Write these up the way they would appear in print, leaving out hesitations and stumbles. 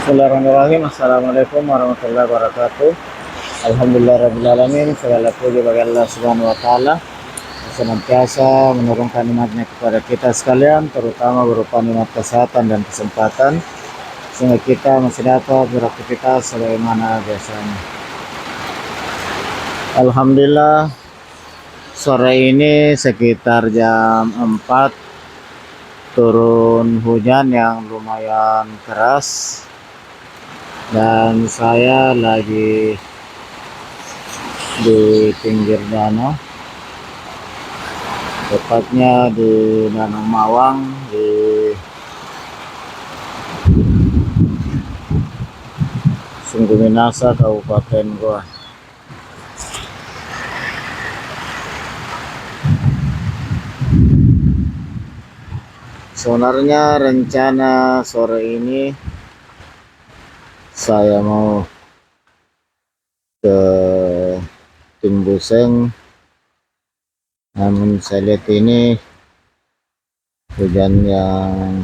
Bismillahirrahmanirrahim. Assalamualaikum warahmatullahi wabarakatuh. Alhamdulillahirrahmanirrahim. Segala puji bagi Allah Subhanahu wa Ta'ala, senantiasa menurunkan nikmatnya kepada kita sekalian, terutama berupa nikmat kesehatan dan kesempatan, sehingga kita masih dapat beraktivitas sebagaimana biasanya. Alhamdulillah, sore ini sekitar jam 4 turun hujan yang lumayan keras, dan saya lagi di pinggir danau, tepatnya di Danau Mawang di Sungguh Minasa, Kabupaten Goa. Sebenarnya rencana sore ini saya mau ke Timbuseng, namun saya lihat ini hujan yang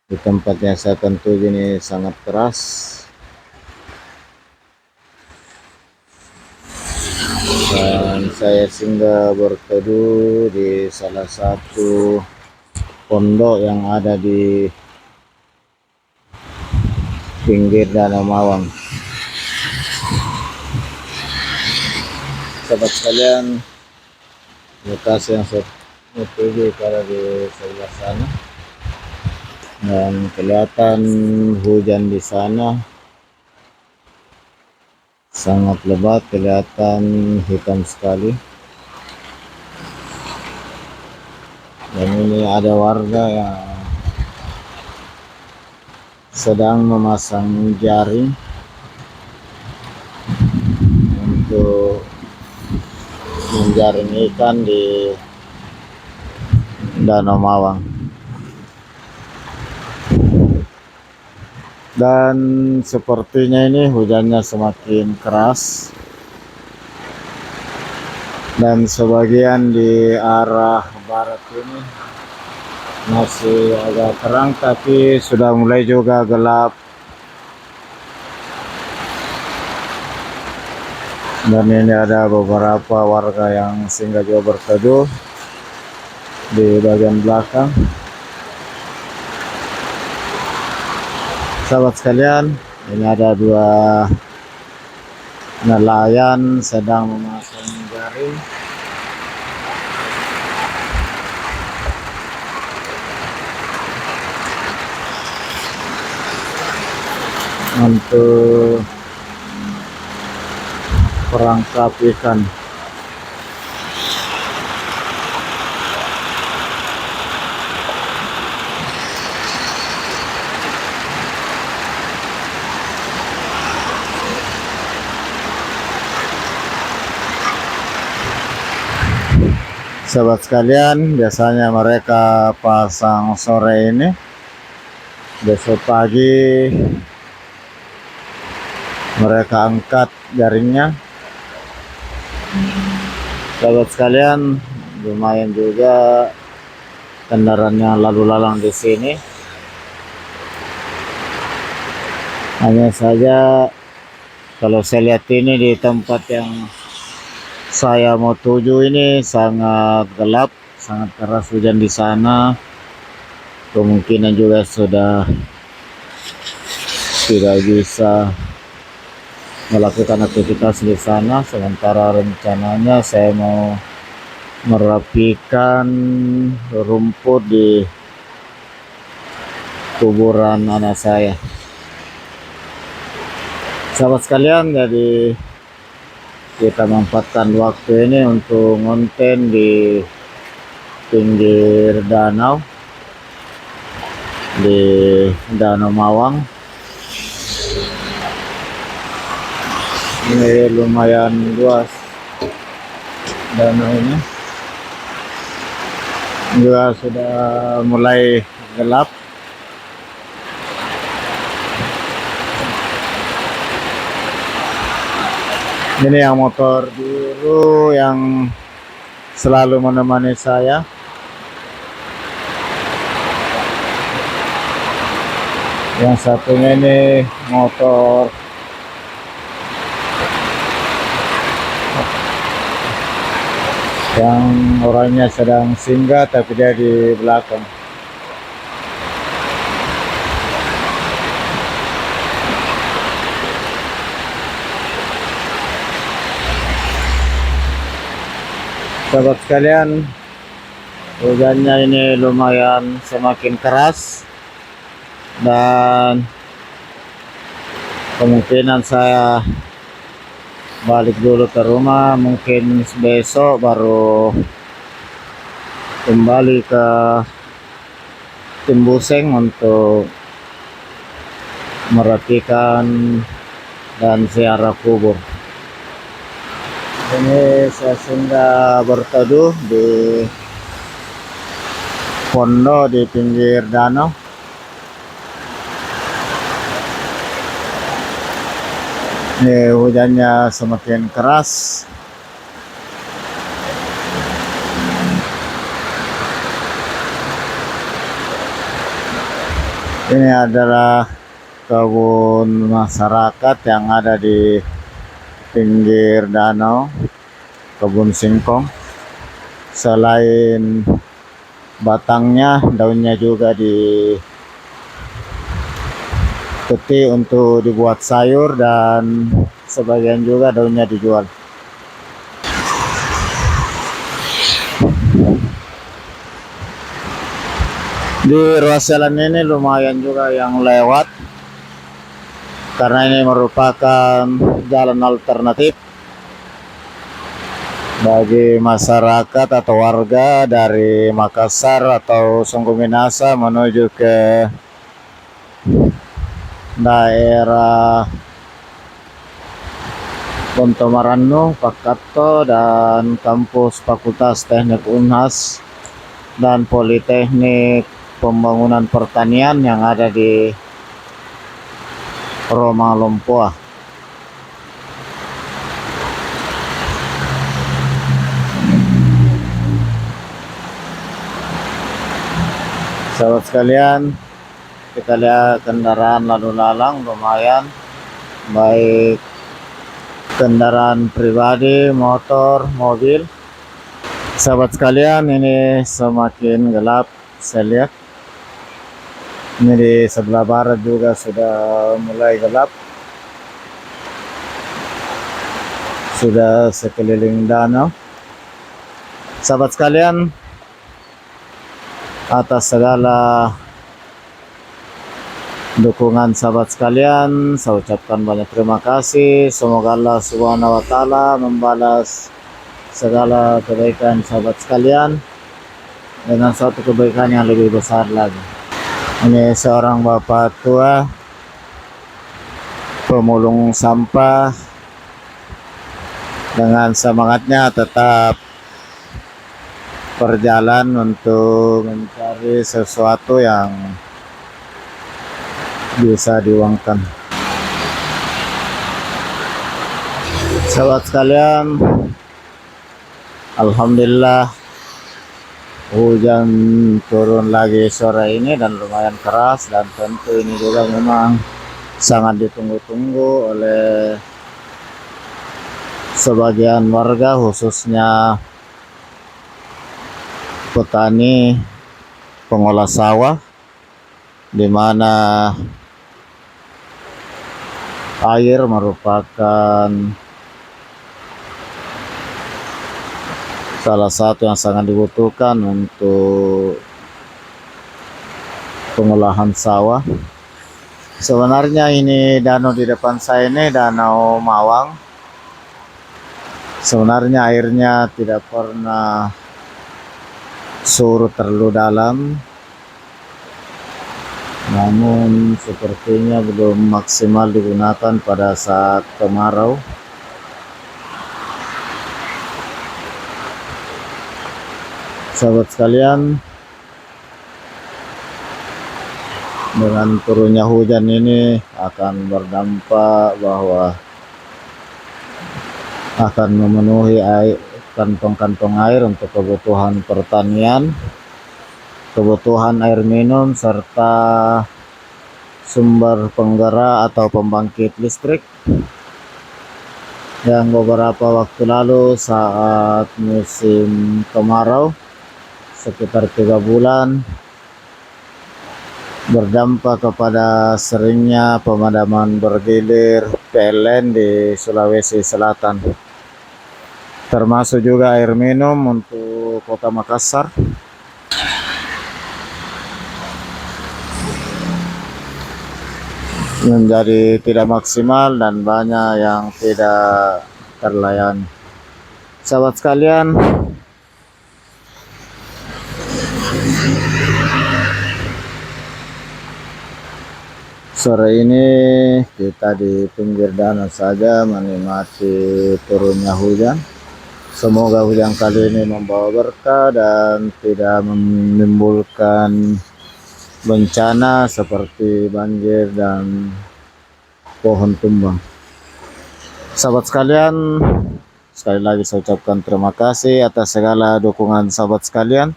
di tempat yang saya tuju ini sangat keras, dan saya singgah berteduh di salah satu pondok yang ada di pinggir Danau Mawang. Sahabat sekalian, lokasi yang saya tuju pada di sebelah sana, dan kelihatan hujan di sana sangat lebat, kelihatan hitam sekali. Dan ini ada warga yang sedang memasang jaring untuk menjaring ikan di Danau Mawang. Dan sepertinya ini hujannya semakin keras, dan sebagian di arah barat ini masih agak terang, tapi sudah mulai juga gelap. Dan ini ada beberapa warga yang singgah juga berteduh di bagian belakang. Sahabat sekalian, ini ada dua nelayan sedang memasang jaring untuk perangkap ikan. Sahabat sekalian, biasanya mereka pasang sore ini, besok pagi mereka angkat jaringnya. Sahabat sekalian, lumayan juga kendaraan yang lalu lalang di sini. Hanya saja kalau saya lihat ini di tempat yang saya mau tuju ini sangat gelap, sangat keras hujan di sana. Kemungkinan juga sudah tidak bisa melakukan aktivitas di sana. Sementara rencananya saya mau merapikan rumput di kuburan anak saya. Sahabat sekalian, jadi kita manfaatkan waktu ini untuk ngonten di pinggir danau, di Danau Mawang. Ini lumayan luas danau ini, juga sudah mulai gelap. Ini yang motor biru yang selalu menemani saya. Yang satunya ini motor yang orangnya sedang singgah tapi dia di belakang. Sahabat sekalian, hujannya ini lumayan semakin keras dan kemungkinan saya balik dulu ke rumah, mungkin besok baru kembali ke Timbuseng untuk merapikan dan ziarah kubur. Ini saya singgah berteduh di pondok di pinggir danau. Ini hujannya semakin keras. Ini adalah kebun masyarakat yang ada di pinggir danau, kebun singkong. Selain batangnya, daunnya juga dipetik untuk dibuat sayur dan sebagian juga daunnya dijual. Di ruas jalan ini lumayan juga yang lewat karena ini merupakan jalan alternatif bagi masyarakat atau warga dari Makassar atau Sungguh Minasa menuju ke daerah Pontomarannu, Pakato, dan kampus Fakultas Teknik Unhas dan Politeknik Pembangunan Pertanian yang ada di Roma Lompoa. Sahabat sekalian, kita lihat kendaraan lalu lalang lumayan, baik kendaraan pribadi, motor, mobil. Sahabat sekalian, ini semakin gelap saya lihat. Ini di sebelah barat juga sudah mulai gelap. Sudah sekeliling danau. Sahabat sekalian, atas segala dukungan sahabat sekalian, saya ucapkan banyak terima kasih. Semoga Allah Subhanahu wa taala membalas segala kebaikan sahabat sekalian dengan suatu kebaikan yang lebih besar lagi. Ini seorang bapak tua pemulung sampah dengan semangatnya tetap berjalan untuk mencari sesuatu yang bisa diuangkan. Sahabat sekalian, alhamdulillah hujan turun lagi sore ini dan lumayan keras, dan tentu ini juga memang sangat ditunggu-tunggu oleh sebagian warga, khususnya petani pengolah sawah, di mana air merupakan salah satu yang sangat dibutuhkan untuk pengolahan sawah. Sebenarnya ini danau di depan saya ini Danau Mawang. Sebenarnya airnya tidak pernah surut terlalu dalam, namun sepertinya belum maksimal digunakan pada saat kemarau. Sahabat sekalian, dengan turunnya hujan ini akan berdampak bahwa akan memenuhi kantong-kantong air untuk kebutuhan pertanian, kebutuhan air minum, serta sumber penggerak atau pembangkit listrik yang beberapa waktu lalu saat musim kemarau sekitar 3 bulan berdampak kepada seringnya pemadaman bergilir PLN di Sulawesi Selatan, termasuk juga air minum untuk Kota Makassar. Menjadi tidak maksimal dan banyak yang tidak terlayani. Sahabat sekalian, sore ini kita di pinggir danau saja menikmati turunnya hujan. Semoga hujan kali ini membawa berkah dan tidak menimbulkan bencana seperti banjir dan pohon tumbang. Sahabat sekalian, sekali lagi saya ucapkan terima kasih atas segala dukungan sahabat sekalian.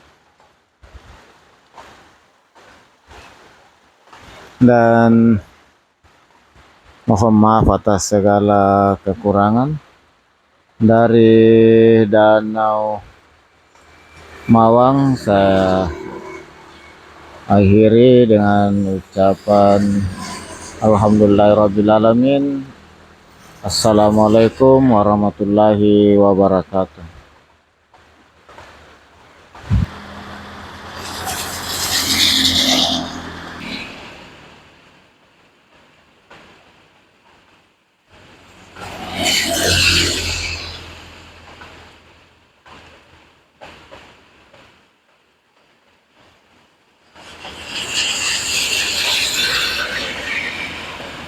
Dan mohon maaf atas segala kekurangan. Dari Danau Mawang saya akhiri dengan ucapan alhamdulillahirrabbilalamin. Assalamualaikum warahmatullahi wabarakatuh.